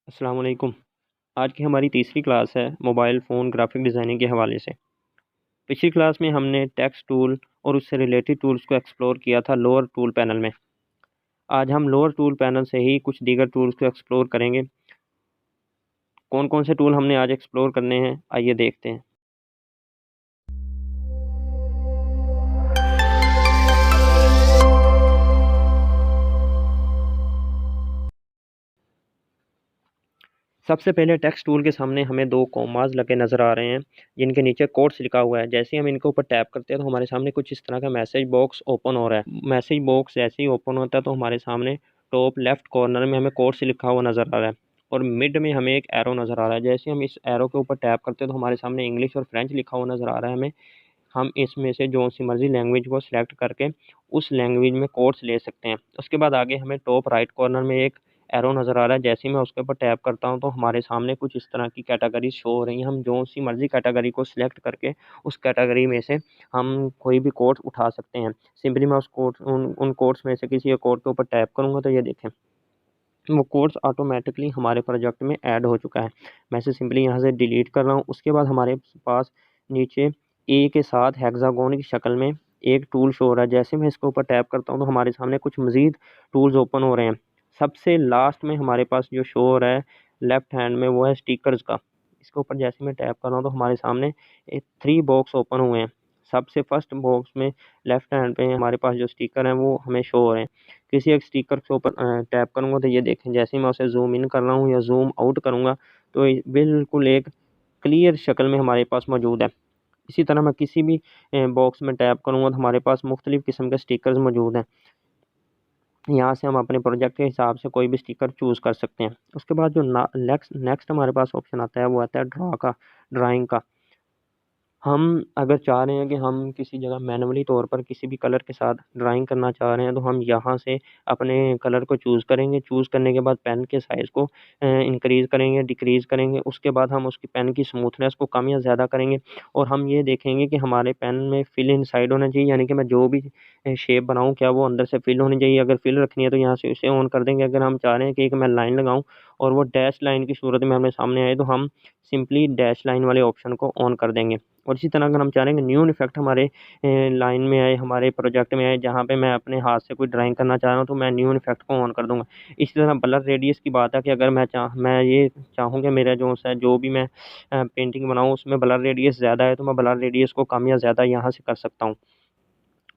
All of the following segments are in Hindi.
अस्सलाम वालेकुम। आज की हमारी तीसरी क्लास है मोबाइल फ़ोन ग्राफिक डिज़ाइनिंग के हवाले से। पिछली क्लास में हमने टेक्स्ट टूल और उससे रिलेटेड टूल्स को एक्सप्लोर किया था लोअर टूल पैनल में। आज हम लोअर टूल पैनल से ही कुछ दीगर टूल्स को एक्सप्लोर करेंगे। कौन कौन से टूल हमने आज एक्सप्लोर करने हैं, आइए देखते हैं। सबसे पहले टेक्स्ट टूल के सामने हमें दो कॉमास लगे नज़र आ रहे हैं, जिनके नीचे कोट्स लिखा हुआ है। जैसे ही हम इनके ऊपर टैप करते हैं तो हमारे सामने कुछ इस तरह का मैसेज बॉक्स ओपन हो रहा है। मैसेज बॉक्स जैसे ही ओपन होता है तो हमारे सामने टॉप लेफ्ट कॉर्नर में हमें कोट्स लिखा हुआ नज़र आ रहा है और मिड में हमें एक एरो नज़र आ रहा है। जैसे हम इस एरो के ऊपर टैप करते हैं तो हमारे सामने इंग्लिश और फ्रेंच लिखा हुआ नज़र आ रहा है हमें। हम इसमें से जो सी मर्ज़ी लैंग्वेज को सिलेक्ट करके उस लैंग्वेज में कोट्स ले सकते हैं। उसके बाद आगे हमें टॉप राइट कॉर्नर में एक एरो नज़र आ रहा है। जैसे ही मैं उसके ऊपर टैप करता हूँ तो हमारे सामने कुछ इस तरह की कैटेगरी शो हो रही हैं। हम जो सी मर्ज़ी कैटेगरी को सिलेक्ट करके उस कैटेगरी में से हम कोई भी कोट्स उठा सकते हैं। सिंपली मैं उस कोट्स उन कोट्स में से किसी एक कोट के ऊपर टैप करूँगा तो ये देखें, वो कोर्स ऑटोमेटिकली हमारे प्रोजेक्ट में ऐड हो चुका है। मैं इसे सिंपली यहाँ से डिलीट कर रहा हूँ। उसके बाद हमारे पास नीचे ए के साथ हेक्सागोन की शक्ल में एक टूल शो हो रहा है। जैसे मैं इसके ऊपर टैप करता हूँ तो हमारे सामने कुछ मज़ीद टूल्स ओपन हो रहे हैं। सबसे लास्ट में हमारे पास जो शो हो रहा है लेफ्ट हैंड में, वो है स्टिकर्स का। इसके ऊपर जैसे मैं टैप कर रहा हूँ तो हमारे सामने 3 बॉक्स ओपन हुए हैं। सबसे फर्स्ट बॉक्स में लेफ्ट हैंड पे हमारे पास जो स्टिकर हैं वो हमें शो हो रहे हैं। किसी एक स्टिकर के ऊपर टैप करूँगा तो ये देखें, जैसे ही मैं उसे ज़ूम इन कर रहा हूँ या ज़ूम आउट करूँगा तो ये बिल्कुल एक क्लियर शक्ल में हमारे पास मौजूद है। इसी तरह मैं किसी भी बॉक्स में टैप करूँगा तो हमारे पास मुख्तलिफ़ किस्म के स्टिकर्स मौजूद हैं। यहाँ से हम अपने प्रोजेक्ट के हिसाब से कोई भी स्टिकर चूज़ कर सकते हैं। उसके बाद जो ना नेक्स्ट नेक्स्ट हमारे पास ऑप्शन आता है वो आता है ड्राइंग का। हम अगर चाह रहे हैं कि हम किसी जगह मैनुअली तौर पर किसी भी कलर के साथ ड्राइंग करना चाह रहे हैं तो हम यहाँ से अपने कलर को चूज़ करेंगे। चूज़ करने के बाद पेन के साइज़ को इंक्रीज़ करेंगे, डिक्रीज़ करेंगे। उसके बाद हम उसकी पेन की स्मूथनेस को कम या ज़्यादा करेंगे और हम ये देखेंगे कि हमारे पेन में फिल इनसाइड होना चाहिए, यानी कि मैं जो भी शेप बनाऊँ क्या वो अंदर से फिल होनी चाहिए। अगर फिल रखनी है तो यहाँ से उसे ऑन कर देंगे। अगर हम चाह रहे हैं कि एक मैं लाइन लगाऊँ और वो डैश लाइन की सूरत में हमें सामने आए तो हम सिंपली डैश लाइन वाले ऑप्शन को ऑन कर देंगे। और इसी तरह अगर हम चाह रहे हैं कि न्यू इफ़ेक्ट हमारे लाइन में आए, हमारे प्रोजेक्ट में आए, जहाँ पे मैं अपने हाथ से कोई ड्राइंग करना चाह रहा हूँ तो मैं न्यू इफ़ेक्ट को ऑन कर दूँगा। इसी तरह ब्लर रेडियस की बात है कि अगर मैं ये चाहूँ कि मेरा जो भी मैं पेंटिंग बनाऊँ उसमें ब्लर रेडियस ज़्यादा है तो मैं ब्लर रेडियस को कम या ज़्यादा यहाँ से कर सकता हूँ।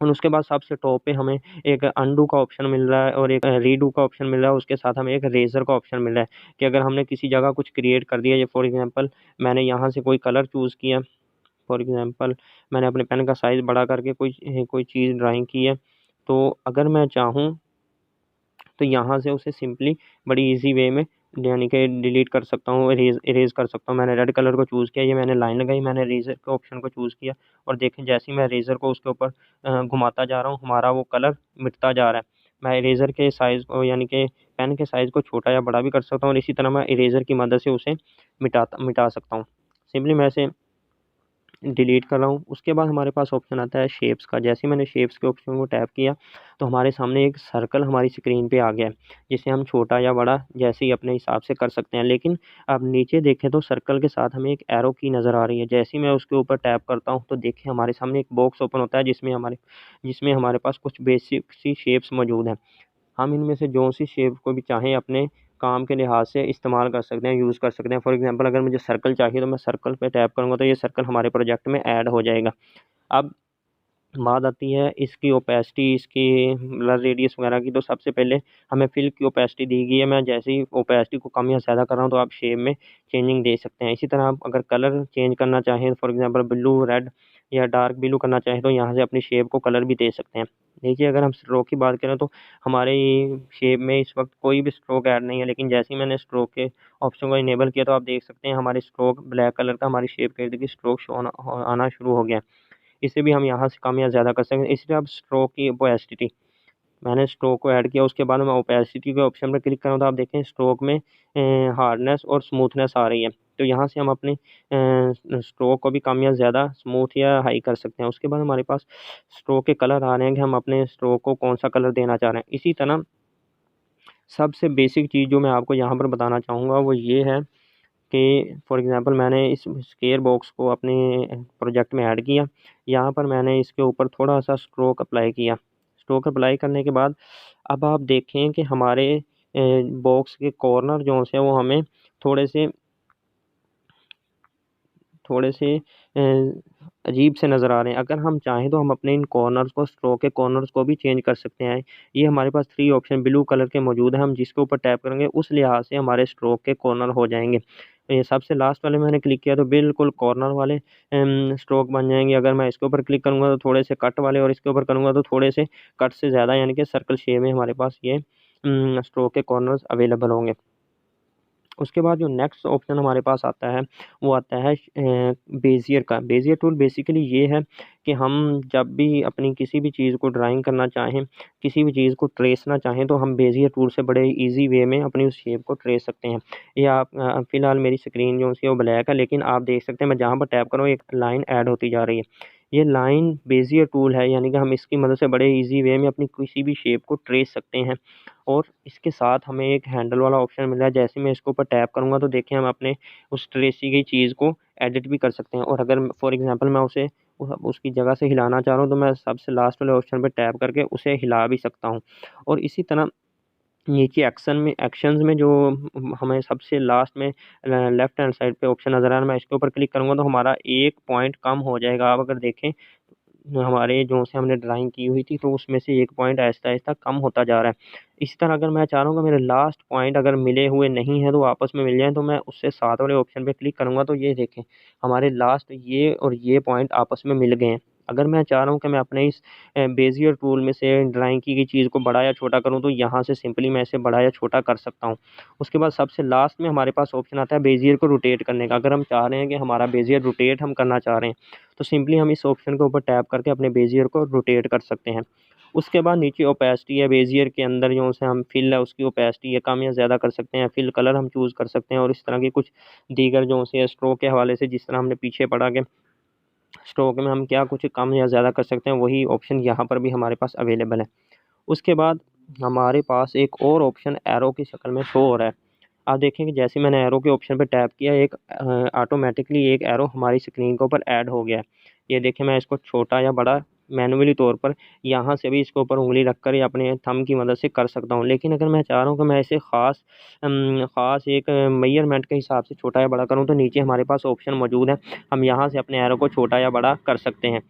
और उसके बाद सबसे टॉप पे हमें एक अनडू का ऑप्शन मिल रहा है और एक रीडू का ऑप्शन मिल रहा है। उसके साथ हमें एक इरेज़र का ऑप्शन मिल रहा है कि अगर हमने किसी जगह कुछ क्रिएट कर दिया, ये फॉर एग्ज़ाम्पल मैंने यहाँ से कोई कलर चूज़ किया, फॉर एग्ज़ाम्पल मैंने अपने पेन का साइज़ बड़ा करके कोई चीज़ ड्राइंग की है, तो अगर मैं चाहूँ तो यहाँ से उसे सिंपली बड़ी ईज़ी वे में यानी कि डिलीट कर सकता हूँ, इरेज़ कर सकता हूँ। मैंने रेड कलर को चूज़ किया, ये मैंने लाइन लगाई, मैंने इरेज़र के ऑप्शन को चूज़ किया और देखें जैसे ही मैं इरेज़र को उसके ऊपर घुमाता जा रहा हूँ, हमारा वो कलर मिटता जा रहा है। मैं इरेज़र के साइज़ को यानी कि पेन के साइज़ को छोटा या बड़ा भी कर सकता हूँ और इसी तरह मैं इरेज़र की मदद से उसे मिटा सकता हूँ। सिंपली मैं इसे डिलीट कर रहा हूँ। उसके बाद हमारे पास ऑप्शन आता है शेप्स का। जैसे ही मैंने शेप्स के ऑप्शन को टैप किया तो हमारे सामने एक सर्कल हमारी स्क्रीन पे आ गया है, जिसे हम छोटा या बड़ा जैसे ही अपने हिसाब से कर सकते हैं। लेकिन अब नीचे देखें तो सर्कल के साथ हमें एक एरो की नज़र आ रही है। जैसे ही मैं उसके ऊपर टैप करता हूँ तो देखिए हमारे सामने एक बॉक्स ओपन होता है जिसमें हमारे पास कुछ बेसिक सी शेप्स मौजूद हैं। हम इनमें से जो-सी शेप को भी चाहें अपने काम के लिहाज से इस्तेमाल कर सकते हैं, यूज़ कर सकते हैं। फॉर एग्ज़ाम्पल अगर मुझे सर्कल चाहिए तो मैं सर्कल पे टैप करूँगा तो ये सर्कल हमारे प्रोजेक्ट में ऐड हो जाएगा। अब बात आती है इसकी ओपेसिटी, इसकी ब्लर रेडियस वगैरह की। तो सबसे पहले हमें फिल की ओपेसिटी दी गई है। मैं जैसे ही ओपेसिटी को कम या ज़्यादा कर रहा हूँ तो आप शेप में चेंजिंग दे सकते हैं। इसी तरह आप अगर कलर चेंज करना चाहें, फॉर एग्ज़ाम्पल ब्लू, रेड या डार्क ब्लू करना चाहें तो यहाँ से अपनी शेप को कलर भी दे सकते हैं। देखिए अगर हम स्ट्रोक की बात करें तो हमारे शेप में इस वक़्त कोई भी स्ट्रोक ऐड नहीं है, लेकिन जैसे ही मैंने स्ट्रोक के ऑप्शन को इनेबल किया तो आप देख सकते हैं हमारी स्ट्रोक ब्लैक कलर का हमारी शेप के इर्द-गिर्द स्ट्रोक शो आना शुरू हो गया है। इसे भी हम यहाँ से कम या ज़्यादा कर सकते हैं। इसलिए अब स्ट्रोक की ओपेसिटी मैंने स्ट्रोक को ऐड किया, उसके बाद मैं ओपेसिटी के ऑप्शन पर क्लिक करूँ तो आप देखें स्ट्रोक में हार्डनेस और स्मूथनेस आ रही है। तो यहाँ से हम अपने स्ट्रोक को भी कम या ज़्यादा, स्मूथ या हाई कर सकते हैं। उसके बाद हमारे पास स्ट्रोक के कलर आ रहे हैं कि हम अपने स्ट्रोक को कौन-सा कलर देना चाह रहे हैं। इसी तरह सबसे बेसिक चीज़ जो मैं आपको यहाँ पर बताना चाहूँगा वो ये है कि फॉर एग्ज़ाम्पल मैंने इस स्क्वेयर बॉक्स को अपने प्रोजेक्ट में ऐड किया। यहाँ पर मैंने इसके ऊपर थोड़ा-सा स्ट्रोक अप्लाई किया। स्ट्रोक अप्लाई करने के बाद अब आप देखें कि हमारे बॉक्स के कॉर्नर जो हैं वो हमें थोड़े से थोड़े से अजीब से नज़र आ रहे हैं। अगर हम चाहें तो हम अपने इन कॉर्नर्स को, स्ट्रोक के कॉर्नर्स को भी चेंज कर सकते हैं। ये हमारे पास 3 ऑप्शन ब्लू कलर के मौजूद हैं, हम जिसके ऊपर टैप करेंगे उस लिहाज से हमारे स्ट्रोक के कॉर्नर हो जाएँगे। ये सबसे लास्ट वाले मैंने क्लिक किया तो बिल्कुल कॉर्नर वाले स्ट्रोक बन जाएँगे। अगर मैं इसके ऊपर क्लिक करूँगा तो थोड़े से कट वाले, और इसके ऊपर करूँगा तो थोड़े से कट से ज़्यादा, यानी कि सर्कल शेप में हमारे पास ये स्ट्रोक के कॉर्नर्स अवेलेबल होंगे। उसके बाद जो नेक्स्ट ऑप्शन हमारे पास आता है, वो आता है बेज़ियर का। बेज़ियर टूल बेसिकली ये है कि हम जब भी अपनी किसी भी चीज़ को ड्राइंग करना चाहें, किसी भी चीज़ को ट्रेसना चाहें, तो हम बेज़ियर टूल से बड़े ईज़ी वे में अपनी उस शेप को ट्रेस सकते हैं। ये आप फ़िलहाल मेरी स्क्रीन जो है वो ब्लैक है, लेकिन आप देख सकते हैं मैं जहाँ पर टैप कर रहा हूँ एक लाइन ऐड होती जा रही है। ये लाइन बेज़ियर टूल है, यानी कि हम इसकी मदद से बड़े ईज़ी वे में अपनी किसी भी शेप को ट्रेस सकते हैं। और इसके साथ हमें एक हैंडल वाला ऑप्शन मिला है। जैसे ही मैं इसके ऊपर टैप करूँगा तो देखिए हम अपने उस ट्रेसी गई चीज़ को एडिट भी कर सकते हैं, और अगर फॉर एग्ज़ाम्पल मैं उसे उसकी जगह से हिलाना चाह रहा हूँ तो मैं सबसे लास्ट वाले ऑप्शन पे टैप करके उसे हिला भी सकता हूँ। और इसी तरह नीचे एक्शंस में जो हमें सबसे लास्ट में लेफ्ट हैंड साइड पे ऑप्शन नज़र आ रहा है, मैं इसके ऊपर क्लिक करूँगा तो हमारा 1 पॉइंट कम हो जाएगा। आप अगर देखें हमारे जो से हमने ड्राइंग की हुई थी तो उसमें से 1 पॉइंट आहिस्ता-आहिस्ता कम होता जा रहा है। इसी तरह अगर मैं चाह रहा हूँ कि मेरे लास्ट पॉइंट अगर मिले हुए नहीं हैं तो आपस में मिल जाएँ, तो मैं उससे साथ वाले ऑप्शन पे क्लिक करूँगा तो ये देखें हमारे लास्ट ये और ये पॉइंट आपस में मिल गए हैं। अगर मैं चाह रहा हूँ कि मैं अपने इस बेज़ियर टूल में से ड्राइंग की गई चीज़ को बड़ा या छोटा करूँ तो यहाँ से सिंपली मैं इसे बड़ा या छोटा कर सकता हूँ। उसके बाद सबसे लास्ट में हमारे पास ऑप्शन आता है बेज़ियर को रोटेट करने का। अगर हम चाह रहे हैं कि हमारा बेज़ियर रोटेट हम करना चाह रहे हैं, तो सिंपली हम इस ऑप्शन के ऊपर टैप करके अपने बेज़ियर को रोटेट कर सकते हैं। उसके बाद नीचे ओपेसिटी है, बेज़ियर के अंदर जो उसे हम फिल है उसकी ओपेसिटी है कम या ज़्यादा कर सकते हैं, फिल कलर हम चूज़ कर सकते हैं, और इस तरह की कुछ दीगर जो से स्ट्रोक के हवाले से जिस तरह हमने पीछे पढ़ा कि स्ट्रोक में हम क्या कुछ कम या ज़्यादा कर सकते हैं, वही ऑप्शन यहाँ पर भी हमारे पास अवेलेबल है। उसके बाद हमारे पास एक और ऑप्शन एरो की शक्ल में शो हो रहा है। आप देखें कि जैसे मैंने एरो के ऑप्शन पे टैप किया, एक ऑटोमेटिकली एक एरो हमारी स्क्रीन के ऊपर ऐड हो गया है। ये देखें मैं इसको छोटा या बड़ा मैन्युअली तौर पर यहाँ से भी इसके ऊपर उँगली रखकर या अपने थंब की मदद से कर सकता हूँ। लेकिन अगर मैं चाह रहा हूँ कि मैं इसे ख़ास एक मेज़रमेंट के हिसाब से छोटा या बड़ा करूँ, तो नीचे हमारे पास ऑप्शन मौजूद है। हम यहाँ से अपने एरो को छोटा या बड़ा कर सकते हैं।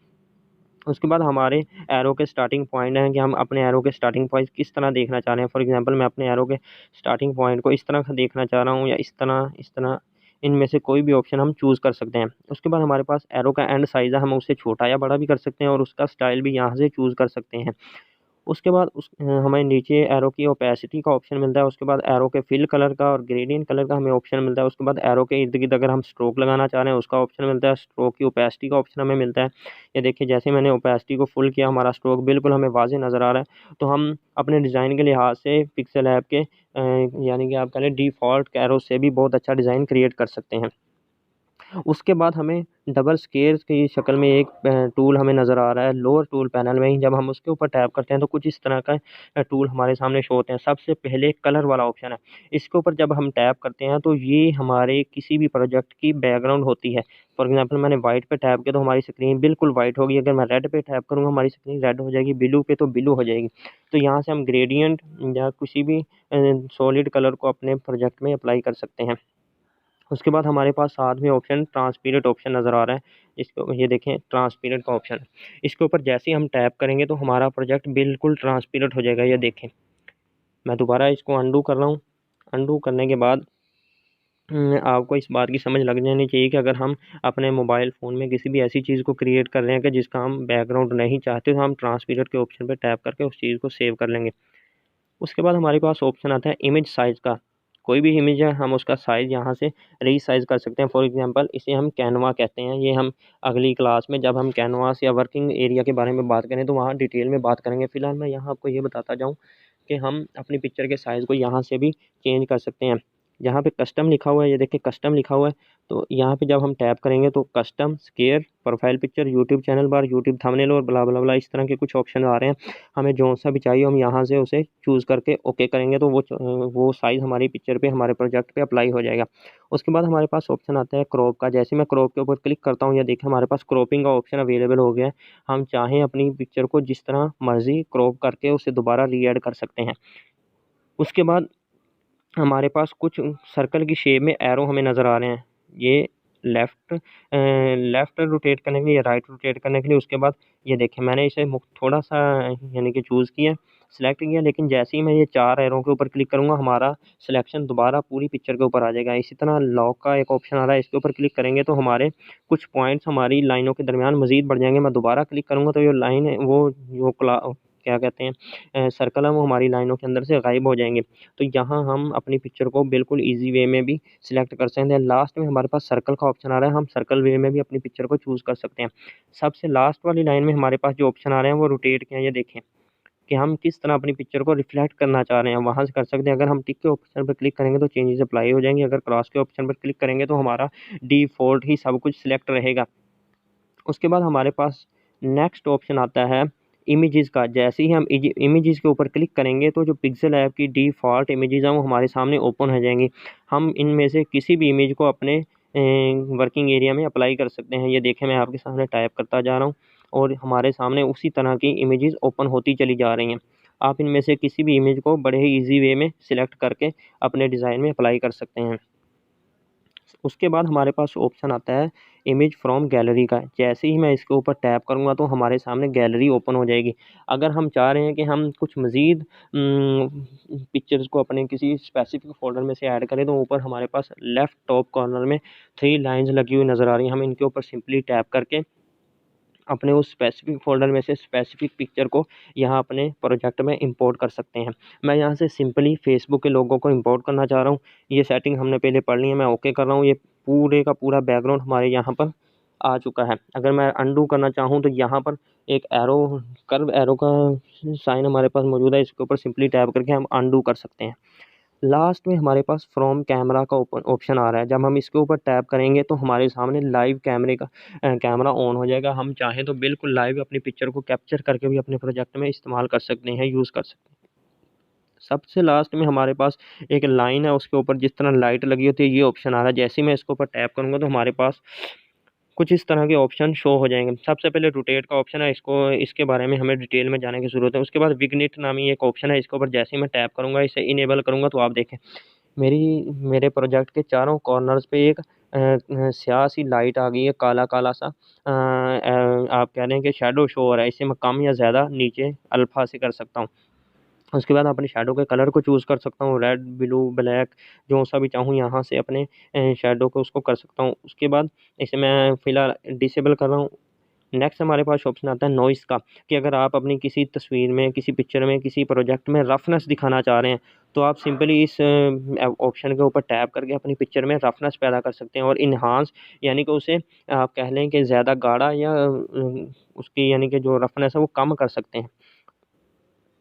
उसके बाद हमारे एरो के स्टार्टिंग पॉइंट हैं कि हम अपने एरो के स्टार्टिंग पॉइंट किस तरह देखना चाह रहे हैं। फॉर एग्ज़ाम्पल मैं अपने एरो के स्टार्टिंग पॉइंट को इस तरह से देखना चाह रहा हूँ या इस तरह, इनमें से कोई भी ऑप्शन हम चूज़ कर सकते हैं। उसके बाद हमारे पास एरो का एंड साइज़ है, हम उसे छोटा या बड़ा भी कर सकते हैं और उसका स्टाइल भी यहाँ से चूज़ कर सकते हैं। उसके बाद हमें नीचे एरो की ओपेसिटी का ऑप्शन मिलता है, उसके बाद एरो के फिल कलर का और ग्रेडिएंट कलर का हमें ऑप्शन मिलता है, उसके बाद एरो के इर्द-गिर्द अगर हम स्ट्रोक लगाना चाह रहे हैं उसका ऑप्शन मिलता है, स्ट्रोक की ओपेसिटी का ऑप्शन हमें मिलता है। ये देखिए जैसे मैंने ओपेसिटी को फुल किया हमारा स्ट्रोक बिल्कुल हमें वाज़ेह नज़र आ रहा है। तो हम अपने डिज़ाइन के लिहाज से पिक्सेल ऐप के यानी कि आप कह लें डिफ़ॉल्ट कैरो से भी बहुत अच्छा डिज़ाइन क्रिएट कर सकते हैं। उसके बाद हमें डबल स्केल की शक्ल में एक टूल हमें नज़र आ रहा है लोअर टूल पैनल में ही। जब हम उसके ऊपर टैप करते हैं तो कुछ इस तरह का टूल हमारे सामने शो होते हैं। सबसे पहले कलर वाला ऑप्शन है। इसके ऊपर जब हम टैप करते हैं तो ये हमारे किसी भी प्रोजेक्ट की बैकग्राउंड होती है। फॉर एग्ज़ाम्पल मैंने वाइट पे टैप किया तो हमारी स्क्रीन बिल्कुल वाइट होगी। अगर मैं रेड पे टैप करूँगा हमारी स्क्रीन रेड हो जाएगी, ब्लू पे तो ब्लू हो जाएगी। तो यहाँ से हम ग्रेडिएंट या किसी भी सॉलिड कलर को अपने प्रोजेक्ट में अप्लाई कर सकते हैं। उसके बाद हमारे पास साथ में ऑप्शन ट्रांसपेरेंट ऑप्शन नज़र आ रहा है। इसको ये देखें ट्रांसपेरेंट का ऑप्शन है। इसके ऊपर जैसे ही हम टैप करेंगे तो हमारा प्रोजेक्ट बिल्कुल ट्रांसपेरेंट हो जाएगा। ये देखें, मैं दोबारा इसको अंडू कर रहा हूँ। अंडू करने के बाद आपको इस बात की समझ लग जानी चाहिए कि अगर हम अपने मोबाइल फ़ोन में किसी भी ऐसी चीज़ को क्रिएट कर रहे हैं कि जिसका हम बैकग्राउंड नहीं चाहते, तो हम ट्रांसपेरेंट के ऑप्शन पे टैप करके उस चीज़ को सेव कर लेंगे। उसके बाद हमारे पास ऑप्शन आता है इमेज साइज़ का। कोई भी इमेज है हम उसका साइज़ यहाँ से रीसाइज़ कर सकते हैं। फॉर एग्ज़ाम्पल इसे हम कैनवा कहते हैं। ये हम अगली क्लास में जब हम कैनवास या वर्किंग एरिया के बारे में बात करें तो वहाँ डिटेल में बात करेंगे। फ़िलहाल मैं यहाँ आपको ये बताता जाऊँ कि हम अपनी पिक्चर के साइज़ को यहाँ से भी चेंज कर सकते हैं। यहाँ पे कस्टम लिखा हुआ है, ये देखिए कस्टम लिखा हुआ है। तो यहाँ पे जब हम टैप करेंगे तो custom, square, profile picture, YouTube channel bar, YouTube thumbnail और ब्ला ब्ला ब्ला इस तरह के कुछ ऑप्शन आ रहे हैं। हमें जो सा भी चाहिए हम यहाँ से उसे चूज़ करके ओके करेंगे तो वो साइज़ हमारी पिक्चर पे, हमारे प्रोजेक्ट पे अप्लाई हो जाएगा। उसके बाद हमारे पास ऑप्शन आता है क्रॉप का। जैसे मैं क्रॉप के ऊपर क्लिक करता हूँ, या देखिए हमारे पास क्रॉपिंग का ऑप्शन अवेलेबल हो गया है। हम चाहें अपनी पिक्चर को जिस तरह मर्ज़ी क्रॉप करके उसे दोबारा री-ऐड कर सकते हैं। उसके बाद हमारे पास कुछ सर्कल की शेप में एरो हमें नज़र आ रहे हैं। ये लेफ़्ट रोटेट करने के लिए या राइट रोटेट करने के लिए। उसके बाद ये देखें मैंने इसे थोड़ा-सा यानी कि चूज़ किया, सेलेक्ट किया, लेकिन जैसे ही मैं ये 4 एरो के ऊपर क्लिक करूँगा हमारा सिलेक्शन दोबारा पूरी पिक्चर के ऊपर आ जाएगा। इसी तरह लॉक का एक ऑप्शन आ रहा है, इसके ऊपर क्लिक करेंगे तो हमारे कुछ पॉइंट्स हमारी लाइनों के दरमियान मज़ीद बढ़ जाएँगे। मैं दोबारा क्लिक करूँगा तो ये लाइन है वो जो क्या कहते हैं सर्कल है वो हमारी लाइनों के अंदर से गायब हो जाएँगे। तो यहाँ हम अपनी पिक्चर को बिल्कुल ईज़ी वे में भी सिलेक्ट कर सकते हैं। लास्ट में हमारे पास सर्कल का ऑप्शन आ रहा है, हम सर्कल वे में भी अपनी पिक्चर को चूज़ कर सकते हैं। सबसे लास्ट वाली लाइन में हमारे पास जो ऑप्शन आ रहे हैं वो रोटेट के हैं, ये देखें कि हम किस तरह अपनी पिक्चर को रिफ्लेक्ट करना चाह रहे हैं, वहाँ से कर सकते हैं। अगर हम टिक के ऑप्शन पर क्लिक करेंगे तो चेंजेस अप्लाई हो जाएँगे, अगर क्रॉस के ऑप्शन पर क्लिक करेंगे तो हमारा डिफ़ॉल्ट ही सब कुछ सिलेक्ट रहेगा। उसके बाद हमारे पास नेक्स्ट ऑप्शन आता है इमेजेस का। जैसे ही हम इमेजेस के ऊपर क्लिक करेंगे तो जो पिक्सेल ऐप की डिफ़ॉल्ट इमेजेस हैं वो हमारे सामने ओपन हो जाएँगी। हम इनमें से किसी भी इमेज को अपने वर्किंग एरिया में अप्लाई कर सकते हैं। ये देखें मैं आपके सामने टाइप करता जा रहा हूँ और हमारे सामने उसी तरह की इमेजेस ओपन होती चली जा रही हैं। आप इनमें से किसी भी इमेज को बड़े ही ईज़ी वे में सिलेक्ट करके अपने डिज़ाइन में अप्लाई कर सकते हैं। उसके बाद हमारे पास ऑप्शन आता है इमेज फ्रॉम गैलरी का। जैसे ही मैं इसके ऊपर टैप करूँगा तो हमारे सामने गैलरी ओपन हो जाएगी। अगर हम चाह रहे हैं कि हम कुछ मज़ीद पिक्चर्स को अपने किसी स्पेसिफ़िक फ़ोल्डर में से ऐड करें तो ऊपर हमारे पास लेफ़्ट टॉप कॉर्नर में 3 लाइन्स लगी हुई नज़र आ रही हैं। हम इनके ऊपर सिंपली टैप करके अपने उस स्पेसिफ़िक फ़ोल्डर में से स्पेसिफ़िक पिक्चर को यहाँ अपने प्रोजेक्ट में इंपोर्ट कर सकते हैं। मैं यहाँ से सिंपली फ़ेसबुक के लोगो को इंपोर्ट करना चाह रहा हूँ। ये सेटिंग हमने पहले पढ़ ली है, मैं ओके कर रहा हूँ। ये पूरे का पूरा बैकग्राउंड हमारे यहाँ पर आ चुका है। अगर मैं अनडू करना चाहूँ तो यहाँ पर एक कर्व एरो का साइन हमारे पास मौजूद है, इसके ऊपर सिंपली टैप करके हम अनडू कर सकते हैं। लास्ट में हमारे पास फ्रॉम कैमरा का ऑप्शन आ रहा है। जब हम इसके ऊपर टैप करेंगे तो हमारे सामने लाइव कैमरा ऑन हो जाएगा। हम चाहें तो बिल्कुल लाइव अपनी पिक्चर को कैप्चर करके भी अपने प्रोजेक्ट में इस्तेमाल कर सकते हैं, यूज़ कर सकते हैं। सबसे लास्ट में हमारे पास एक लाइन है, उसके ऊपर जिस तरह लाइट लगी होती है ये ऑप्शन आ रहा है। जैसे ही मैं इसके ऊपर टैप करूँगा तो हमारे पास कुछ इस तरह के ऑप्शन शो हो जाएँगे। सबसे पहले रोटेट का ऑप्शन है, इसके बारे में हमें डिटेल में जानने की ज़रूरत है। उसके बाद विग्नेट नामी एक ऑप्शन है, इसके ऊपर जैसे ही मैं टैप करूँगा, इसे इनेबल करूँगा तो आप देखें मेरे प्रोजेक्ट के चारों कॉर्नर्स पे एक स्याह सी लाइट आ गई है, काला-काला सा आप कह लें कि शैडो शो हो रहा है। इसे मैं कम या ज़्यादा नीचे अल्फ़ा से कर सकता हूँ। उसके बाद अपने शैडो के कलर को चूज़ कर सकता हूँ, रेड, ब्लू, ब्लैक जो-सा भी चाहूँ यहाँ से अपने शैडो को उसको कर सकता हूँ। उसके बाद इसे मैं फ़िलहाल डिसेबल कर रहा हूँ। नेक्स्ट हमारे पास ऑप्शन आता है नॉइज़ का, कि अगर आप अपनी किसी तस्वीर में, किसी पिक्चर में, किसी प्रोजेक्ट में रफ़नेस दिखाना चाह रहे हैं, तो आप सिंपली इस ऑप्शन के ऊपर टैप करके अपनी पिक्चर में रफ़नेस पैदा कर सकते हैं और एनहांस यानी कि उसे आप कह लें कि ज़्यादा गाढ़ा या उसकी यानी कि जो रफ़नेस है वो कम कर सकते हैं।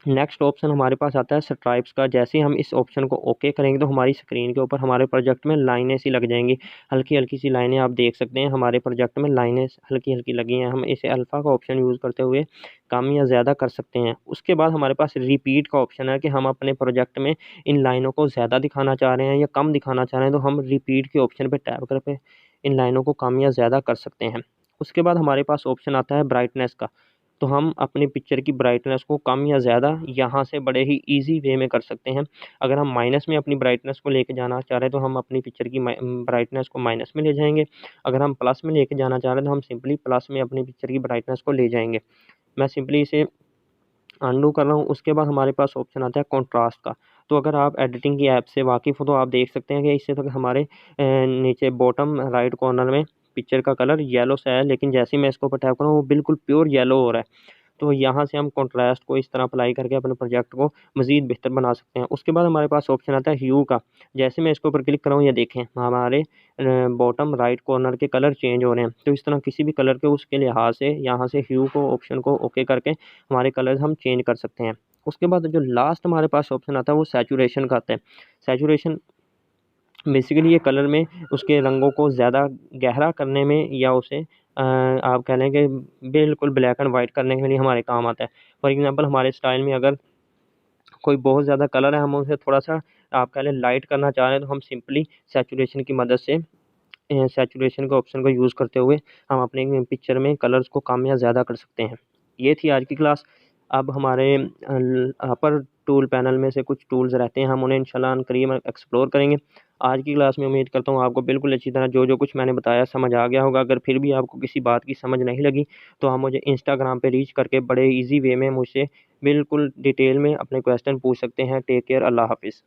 नेक्स्ट ऑप्शन हमारे पास आता है स्ट्राइप्स का। जैसे ही हम इस ऑप्शन को ओके करेंगे तो हमारी स्क्रीन के ऊपर हमारे प्रोजेक्ट में लाइनें सी लग जाएँगी। हल्की-हल्की सी लाइनें आप देख सकते हैं हमारे प्रोजेक्ट में लाइनें हल्की-हल्की लगी हैं। हम इसे अल्फ़ा का ऑप्शन यूज़ करते हुए कम या ज़्यादा कर सकते हैं। उसके बाद हमारे पास रिपीट का ऑप्शन है कि हम अपने प्रोजेक्ट में इन लाइनों को ज़्यादा दिखाना चाह रहे हैं या कम दिखाना चाह रहे हैं, तो हम रिपीट के ऑप्शन पे टैप करके इन लाइनों को कम या ज़्यादा कर सकते हैं। उसके बाद हमारे पास ऑप्शन आता है ब्राइटनेस का। तो हम अपनी पिक्चर की ब्राइटनेस को कम या ज़्यादा यहाँ से बड़े ही ईज़ी वे में कर सकते हैं। अगर हम माइनस में अपनी ब्राइटनेस को लेके जाना चाह रहे हैं तो हम अपनी पिक्चर की ब्राइटनेस को माइनस में ले जाएँगे। अगर हम प्लस में लेके जाना चाह रहे हैं तो हम सिंपली प्लस में अपनी पिक्चर की ब्राइटनेस को ले जाएँगे। मैं सिंपली इसे अनडू कर रहा हूँ। उसके बाद हमारे पास ऑप्शन आता है कंट्रास्ट का। तो अगर आप एडिटिंग की ऐप से वाकिफ़ हो तो आप देख सकते हैं कि इससे तो हमारे नीचे बॉटम राइट कॉर्नर में पिक्चर का कलर येलो सा है, लेकिन जैसे ही मैं इसके ऊपर टैप कर रहा हूँ वो बिल्कुल प्योर येलो हो रहा है। तो यहाँ से हम कंट्रास्ट को इस तरह अप्लाई करके अपने प्रोजेक्ट को मज़ीद बेहतर बना सकते हैं। उसके बाद हमारे पास ऑप्शन आता है ह्यू का। जैसे मैं इसके ऊपर क्लिक कर रहा हूँ, ये देखें हमारे बॉटम राइट कॉर्नर के कलर चेंज हो रहे हैं। तो इस तरह किसी भी कलर के उसके लिहाज से यहाँ से ह्यू को ऑप्शन को ओके करके हमारे कलर्स हम चेंज कर सकते हैं। उसके बाद जो लास्ट हमारे पास ऑप्शन आता है वो सैचुरेशन का आता है। सैचुरेशन बेसिकली ये कलर में उसके रंगों को ज़्यादा गहरा करने में या उसे आप कह लें कि बिल्कुल ब्लैक एंड वाइट करने के लिए हमारे काम आता है। फॉर एग्ज़ाम्पल हमारे स्टाइल में अगर कोई बहुत ज़्यादा कलर है, हम उसे थोड़ा-सा आप कह लें लाइट करना चाह रहे हैं, तो हम सिंपली सैचुरेशन की मदद से सैचुरेशन के ऑप्शन को यूज़ करते हुए हम अपने पिक्चर में कलर्स को कम या ज़्यादा कर सकते हैं। ये थी आज की क्लास। अब हमारे अपर टूल पैनल में से कुछ टूल्स रहते हैं, हम उन्हें इंशाल्लाह अनकरीब एक्सप्लोर करेंगे। आज की क्लास में उम्मीद करता हूँ आपको बिल्कुल अच्छी तरह जो-जो कुछ मैंने बताया समझ आ गया होगा। अगर फिर भी आपको किसी बात की समझ नहीं लगी, तो आप मुझे इंस्टाग्राम पे रीच करके बड़े ईज़ी वे में मुझसे बिल्कुल डिटेल में अपने क्वेश्चन पूछ सकते हैं। टेक केयर, अल्लाह हाफ़िज़।